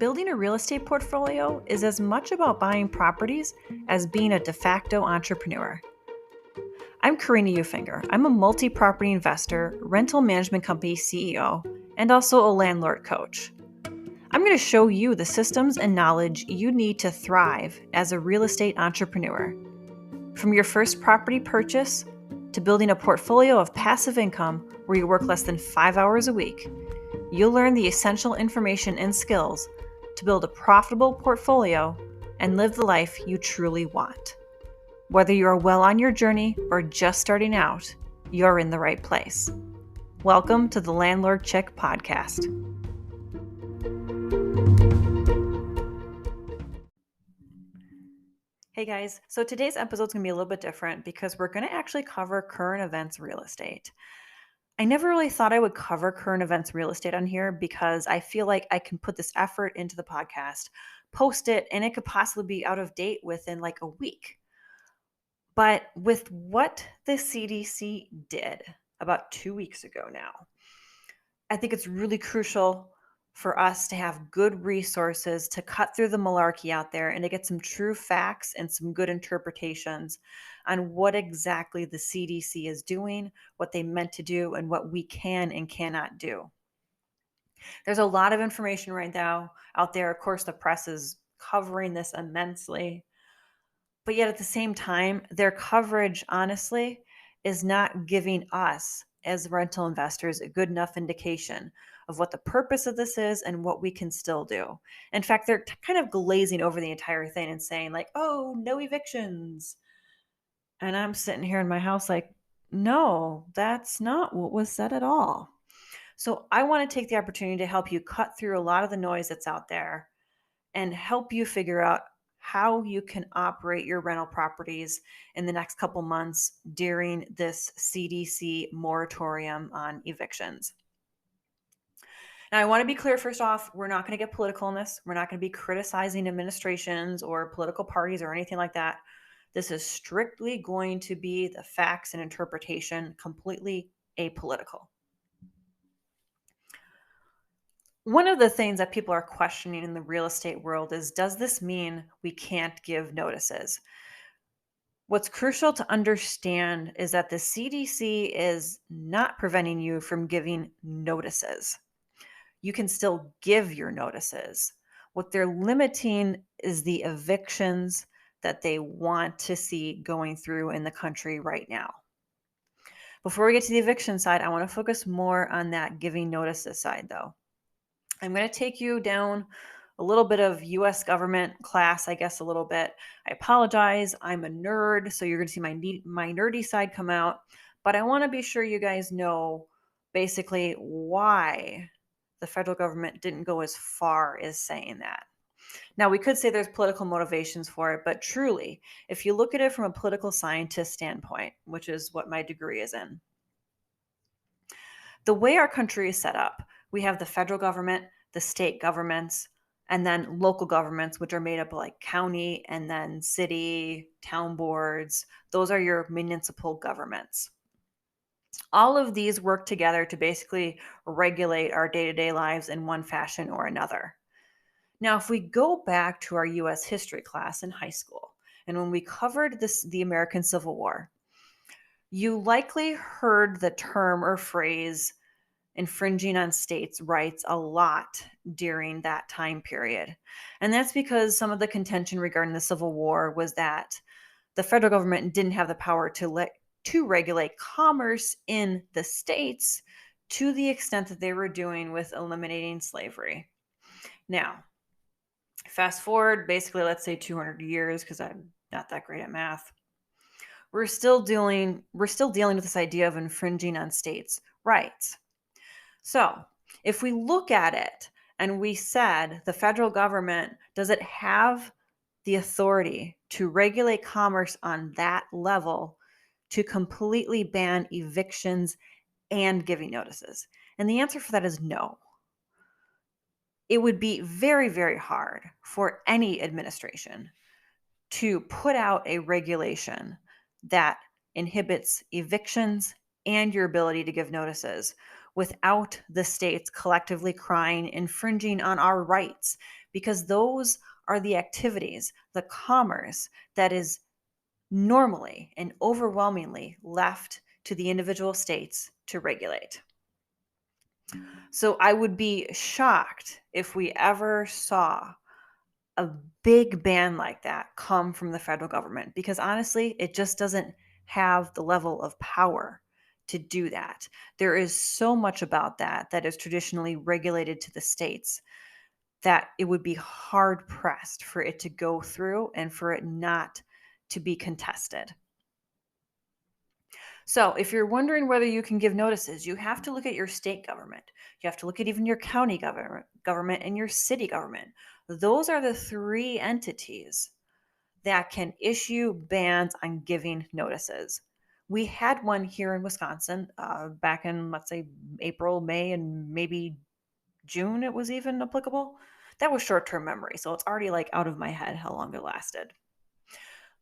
Building a real estate portfolio is as much about buying properties as being a de facto entrepreneur. I'm Karina Ufinger. I'm a multi-property investor, rental management company CEO, and also a landlord coach. I'm going to show you the systems and knowledge you need to thrive as a real estate entrepreneur. From your first property purchase to building a portfolio of passive income where you work less than 5 hours a week, you'll learn the essential information and skills to build a profitable portfolio and live the life you truly want. Whether you are well on your journey or just starting out, you're in the right place. Welcome to the Landlord Chick Podcast. Hey guys, so today's episode is going to be a little bit different because we're going to actually cover current events real estate. I never really thought I would cover current events real estate on here because I feel like I can put this effort into the podcast, post it, and it could possibly be out of date within like a week. But with what the CDC did about 2 weeks ago now, I think it's really crucial for us to have good resources to cut through the malarkey out there and to get some true facts and some good interpretations on what exactly the CDC is doing, what they meant to do, and what we can and cannot do. There's a lot of information right now out there. Of course, the press is covering this immensely. But yet at the same time, their coverage, honestly, is not giving us as rental investors a good enough indication of what the purpose of this is and what we can still do. In fact, they're kind of glazing over the entire thing and saying like, oh, no evictions. And I'm sitting here in my house like, no, that's not what was said at all. So I want to take the opportunity to help you cut through a lot of the noise that's out there and help you figure out how you can operate your rental properties in the next couple months during this CDC moratorium on evictions. Now, I want to be clear first off, we're not going to get political in this. We're not going to be criticizing administrations or political parties or anything like that. This is strictly going to be the facts and interpretation, completely apolitical. One of the things that people are questioning in the real estate world is, does this mean we can't give notices? What's crucial to understand is that the CDC is not preventing you from giving notices. You can still give your notices. What they're limiting is the evictions that they want to see going through in the country right now. Before we get to the eviction side, I want to focus more on that giving notices side though. I'm going to take you down a little bit of US government class, I guess a little bit. I apologize. I'm a nerd, so you're going to see my nerdy side come out. But I want to be sure you guys know basically why the federal government didn't go as far as saying that. Now, we could say there's political motivations for it, but truly, if you look at it from a political scientist standpoint, which is what my degree is in, the way our country is set up, we have the federal government, the state governments, and then local governments, which are made up of like county and then city, town boards. Those are your municipal governments. All of these work together to basically regulate our day-to-day lives in one fashion or another. Now, if we go back to our US history class in high school, and when we covered the American Civil War, you likely heard the term or phrase infringing on states' rights a lot during that time period. And that's because some of the contention regarding the Civil War was that the federal government didn't have the power to regulate commerce in the states to the extent that they were doing with eliminating slavery. Now, fast forward, basically, let's say 200 years, because I'm not that great at math. We're still dealing with this idea of infringing on states' rights. So if we look at it and we said the federal government, does it have the authority to regulate commerce on that level to completely ban evictions and giving notices? And the answer for that is no. It would be very, very hard for any administration to put out a regulation that inhibits evictions and your ability to give notices without the states collectively crying, infringing on our rights, because those are the activities, the commerce that is normally and overwhelmingly left to the individual states to regulate. So I would be shocked if we ever saw a big ban like that come from the federal government, because honestly, it just doesn't have the level of power to do that. There is so much about that that is traditionally regulated to the states that it would be hard pressed for it to go through and for it not to be contested. So, if you're wondering whether you can give notices, you have to look at your state government. You have to look at even your county government and your city government. Those are the three entities that can issue bans on giving notices. We had one here in Wisconsin back in, let's say, April, May, and maybe June, it was even applicable. That was short term memory. So it's already like out of my head how long it lasted.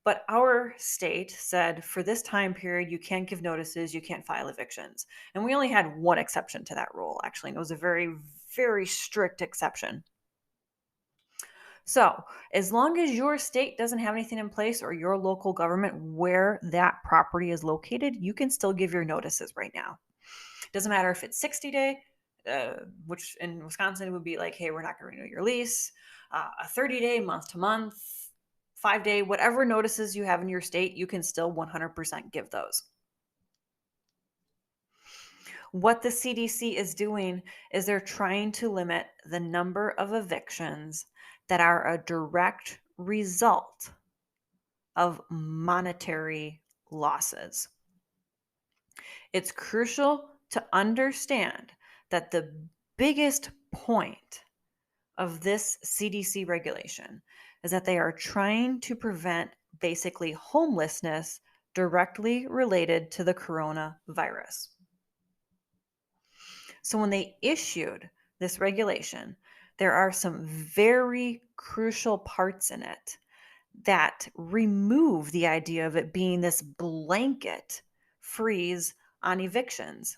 But our state said for this time period, you can't give notices, you can't file evictions. And we only had one exception to that rule, actually. And it was a very, very strict exception. So, as long as your state doesn't have anything in place or your local government where that property is located, you can still give your notices right now. Doesn't matter if it's 60-day, which in Wisconsin would be like, hey, we're not going to renew your lease, a 30-day, month to month, 5-day, whatever notices you have in your state, you can still 100% give those. What the CDC is doing is they're trying to limit the number of evictions that are a direct result of monetary losses. It's crucial to understand that the biggest point of this CDC regulation is that they are trying to prevent basically homelessness directly related to the coronavirus. So when they issued this regulation, there are some very crucial parts in it that remove the idea of it being this blanket freeze on evictions.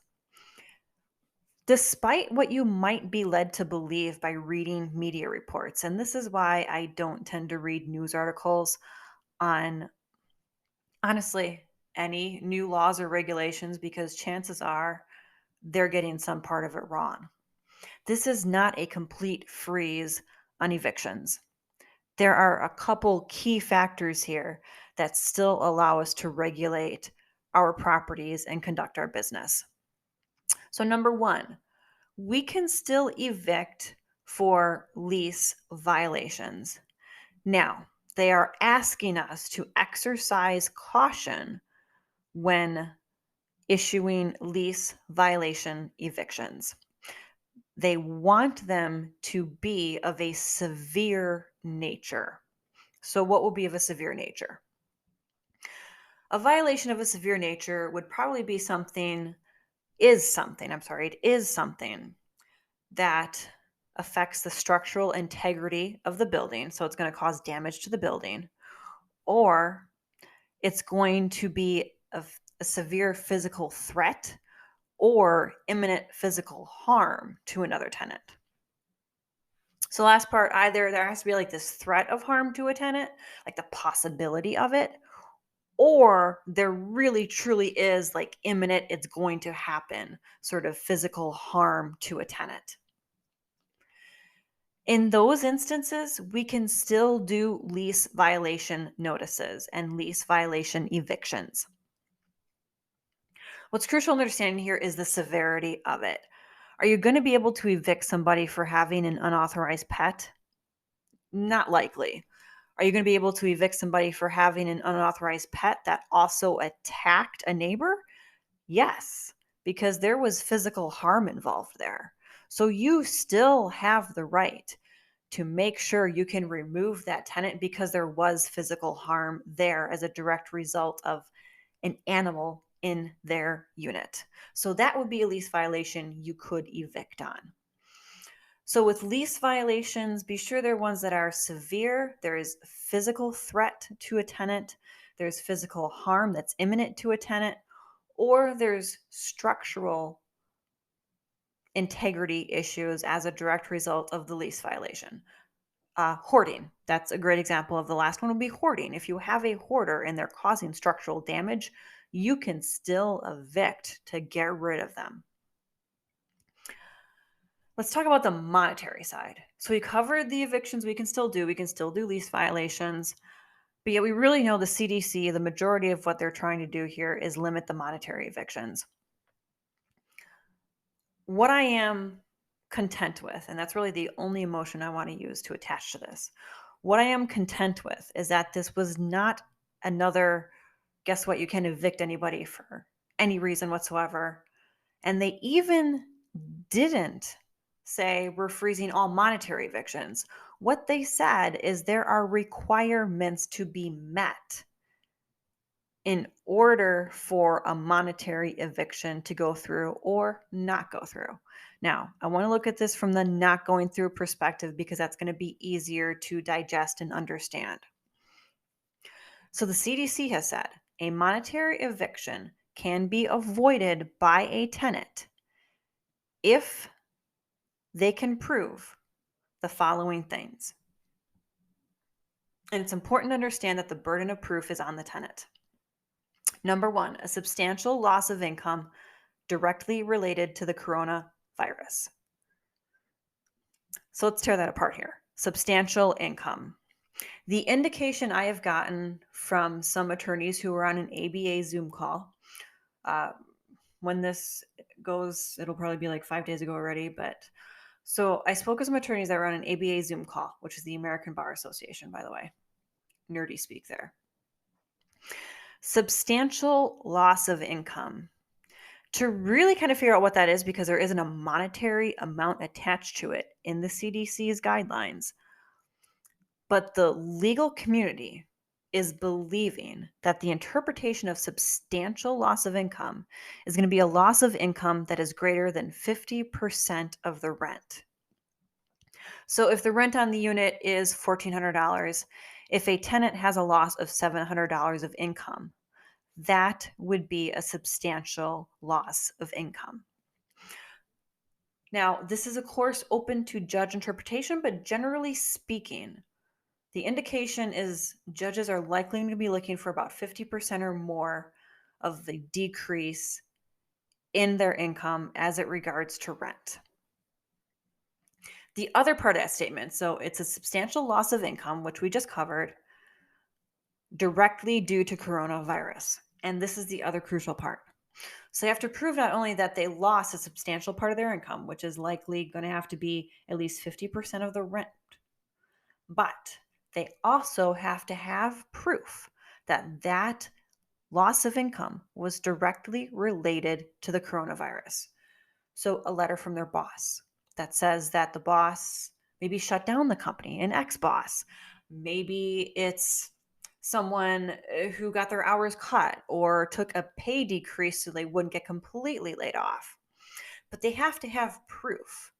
Despite what you might be led to believe by reading media reports, and this is why I don't tend to read news articles on, honestly, any new laws or regulations, because chances are they're getting some part of it wrong. This is not a complete freeze on evictions. There are a couple key factors here that still allow us to regulate our properties and conduct our business. So, number one, we can still evict for lease violations. Now, they are asking us to exercise caution when issuing lease violation evictions. They want them to be of a severe nature. So, what will be of a severe nature? A violation of a severe nature would probably be it is something that affects the structural integrity of the building. So, it's going to cause damage to the building, or it's going to be a severe physical threat or imminent physical harm to another tenant. So last part, either there has to be like this threat of harm to a tenant, like the possibility of it, or there really truly is like imminent, it's going to happen sort of physical harm to a tenant. In those instances, we can still do lease violation notices and lease violation evictions. What's crucial in understanding here is the severity of it. Are you going to be able to evict somebody for having an unauthorized pet? Not likely. Are you going to be able to evict somebody for having an unauthorized pet that also attacked a neighbor? Yes, because there was physical harm involved there. So you still have the right to make sure you can remove that tenant because there was physical harm there as a direct result of an animal in their unit. So that would be a lease violation you could evict on. So with lease violations, be sure they're ones that are severe. There is physical threat to a tenant. There's physical harm that's imminent to a tenant, or there's structural integrity issues as a direct result of the lease violation. Hoarding. That's a great example of the last one would be hoarding. If you have a hoarder and they're causing structural damage, you can still evict to get rid of them. Let's talk about the monetary side. So we covered the evictions we can still do. We can still do lease violations. But yet we really know the CDC, the majority of what they're trying to do here is limit the monetary evictions. What I am content with, and that's really the only emotion I want to use to attach to this, what I am content with is that this was not another, guess what, you can evict anybody for any reason whatsoever. And they even didn't say we're freezing all monetary evictions. What they said is there are requirements to be met in order for a monetary eviction to go through or not go through. Now, I want to look at this from the not going through perspective because that's going to be easier to digest and understand. So the CDC has said a monetary eviction can be avoided by a tenant if they can prove the following things. And it's important to understand that the burden of proof is on the tenant. Number one, a substantial loss of income directly related to the coronavirus. So let's tear that apart here. Substantial income. The indication I have gotten from some attorneys who were on an ABA Zoom call, when this goes, it'll probably be like 5 days ago already, but so I spoke with some attorneys that were on an ABA Zoom call, which is the American Bar Association, by the way. Nerdy speak there. Substantial loss of income. To really kind of figure out what that is, because there isn't a monetary amount attached to it in the CDC's guidelines, but the legal community is believing that the interpretation of substantial loss of income is going to be a loss of income that is greater than 50% of the rent. So if the rent on the unit is $1,400, if a tenant has a loss of $700 of income, that would be a substantial loss of income. Now, this is, of course, open to judge interpretation, but generally speaking, the indication is judges are likely to be looking for about 50% or more of the decrease in their income as it regards to rent. The other part of that statement, so it's a substantial loss of income, which we just covered, directly due to coronavirus. And this is the other crucial part. So they have to prove not only that they lost a substantial part of their income, which is likely going to have to be at least 50% of the rent, but they also have to have proof that that loss of income was directly related to the coronavirus. So a letter from their boss that says that the boss maybe shut down the company, an ex-boss. Maybe it's someone who got their hours cut or took a pay decrease so they wouldn't get completely laid off. But they have to have proof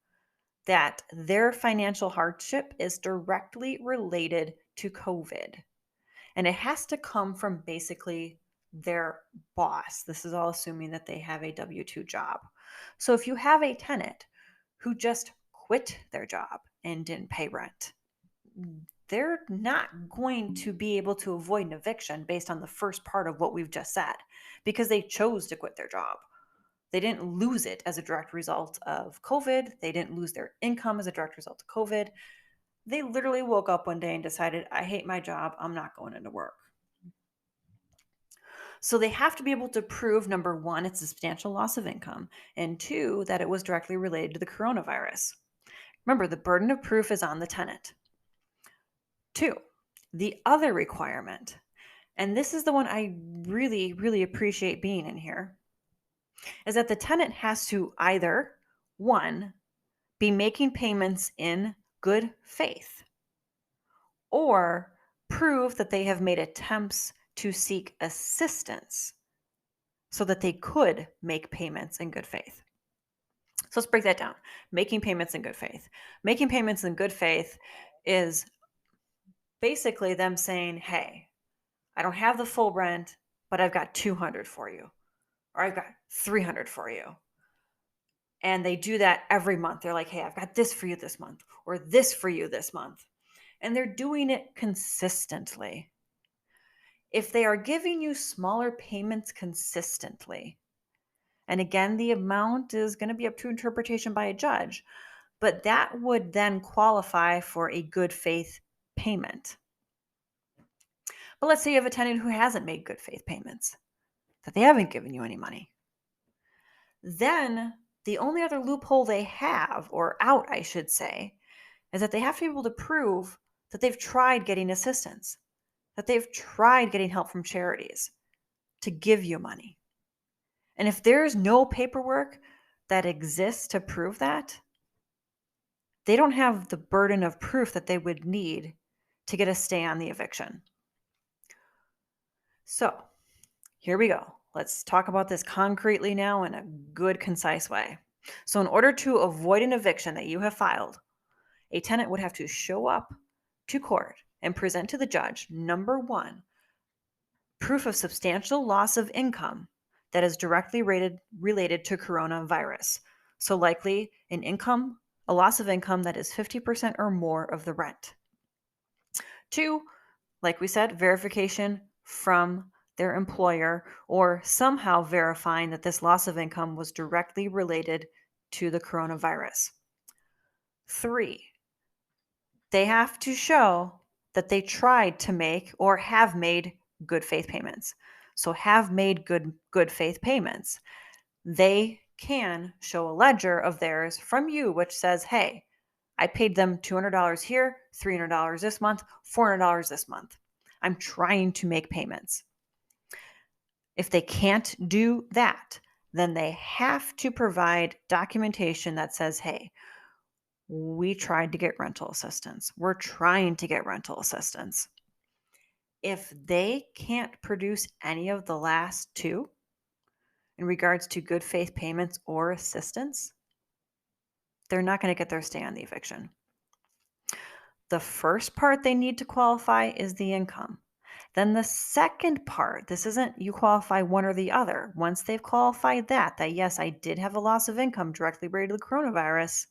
that their financial hardship is directly related to COVID. And it has to come from basically their boss. This is all assuming that they have a W-2 job. So if you have a tenant who just quit their job and didn't pay rent, they're not going to be able to avoid an eviction based on the first part of what we've just said because they chose to quit their job. They didn't lose it as a direct result of COVID. They didn't lose their income as a direct result of COVID. They literally woke up one day and decided, I hate my job. I'm not going into work. So they have to be able to prove, number one, it's a substantial loss of income, and two, that it was directly related to the coronavirus. Remember, the burden of proof is on the tenant. Two, the other requirement, and this is the one I really, really appreciate being in here, is that the tenant has to either, one, be making payments in good faith, or prove that they have made attempts to seek assistance so that they could make payments in good faith. So let's break that down. Making payments in good faith. Making payments in good faith is basically them saying, hey, I don't have the full rent, but I've got 200 for you, or I've got 300 for you. And they do that every month. They're like, hey, I've got this for you this month, or this for you this month. and they're doing it consistently. If they are giving you smaller payments consistently, and again, the amount is going to be up to interpretation by a judge, but that would then qualify for a good faith payment. But let's say you have a tenant who hasn't made good faith payments, that they haven't given you any money. Then the only other loophole they have, or out, I should say, is that they have to be able to prove that they've tried getting assistance, that they've tried getting help from charities to give you money. And if there's no paperwork that exists to prove that, they don't have the burden of proof that they would need to get a stay on the eviction. So here we go. Let's talk about this concretely now in a good, concise way. So in order to avoid an eviction that you have filed, a tenant would have to show up to court and present to the judge, number one, proof of substantial loss of income that is directly related to coronavirus. So likely a loss of income that is 50% or more of the rent. Two, like we said, verification from their employer or somehow verifying that this loss of income was directly related to the coronavirus. Three, they have to show that they tried to make or have made good faith payments. So have made good faith payments. They can show a ledger of theirs from you, which says, hey, I paid them $200 here, $300 this month, $400 this month. I'm trying to make payments. If they can't do that, then they have to provide documentation that says, hey, we tried to get rental assistance. We're trying to get rental assistance. If they can't produce any of the last two in regards to good faith payments or assistance, they're not going to get their stay on the eviction. The first part they need to qualify is the income. Then the second part, this isn't you qualify one or the other. Once they've qualified that yes, I did have a loss of income directly related to the coronavirus,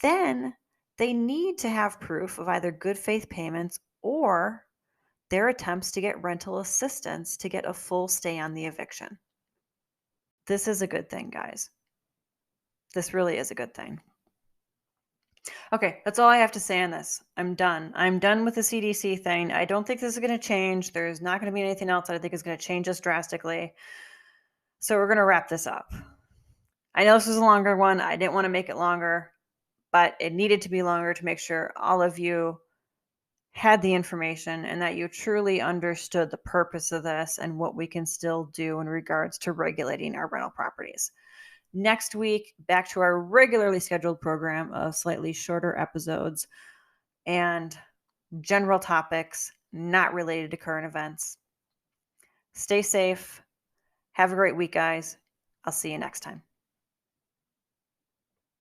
then they need to have proof of either good faith payments or their attempts to get rental assistance to get a full stay on the eviction. This is a good thing, guys. This really is a good thing. Okay, that's all I have to say on this. I'm done. I'm done with the CDC thing. I don't think this is going to change. There's not going to be anything else that I think is going to change us drastically. So we're going to wrap this up. I know this was a longer one. I didn't want to make it longer, but it needed to be longer to make sure all of you had the information and that you truly understood the purpose of this and what we can still do in regards to regulating our rental properties. Next week, back to our regularly scheduled program of slightly shorter episodes and general topics not related to current events. Stay safe. Have a great week, guys. I'll see you next time.